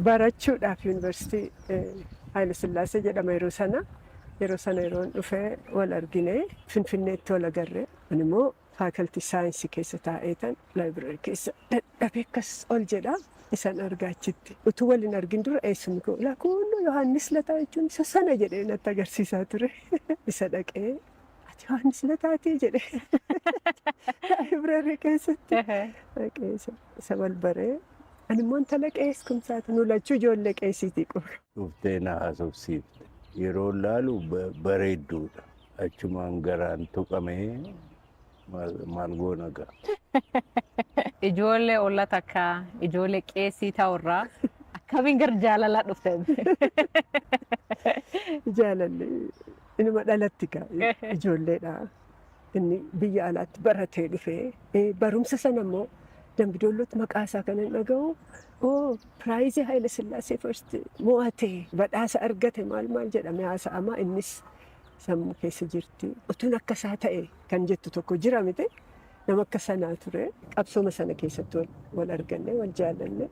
barachuudhaaf yuunivarsiitii Haayile Sillaasee jedhama yeroo sana. Yeroo sana yeroon dhufee wal argine Finfinneetti wal agarre. Ani immoo faakaltii saayinsii keessa taa'eetan laayibiraarii keessa dadhabee akkas ol jedha. Isaan argaa achitti. Utuu waliin argin dura eessumni koo lakuun Yohaannis Lataa jechuun isa sana jedhee natti agarsiisaa ture. Isa dhaqee ati Yohaannis Lataatii jedhee laayibiraarii keessatti dhaqee isa balbaree. Ani immoo intala qees kumsaati nu lachuu ijoollee qeesiitii qaba. Dhuftee na haasofsiifte. Yeroo laalu bareedduudha. Achumaan garaan tuqamee maal goona ga'a. Ijoollee olla takka ijoollee qeesii ta'urraa akkamiin gara jaalalaa dhuftan? Jaalalli inuma dhalatti ga'a ijoolleedha. Inni biyya alaatti baratee dhufee barumsa sana immoo Dambidollootti maqaa isaa kan hin dhaga'u piraayizii Haayile Sillaasee first mo'atee badhaasa argate maal jedhame haasa'ama innis sammuu keessa jirti. Utuun akka isaa ta'e kan jettu tokko jira miti nama akka sanaa ture qabsooma sana keessatti wal arganne wal jaalanne.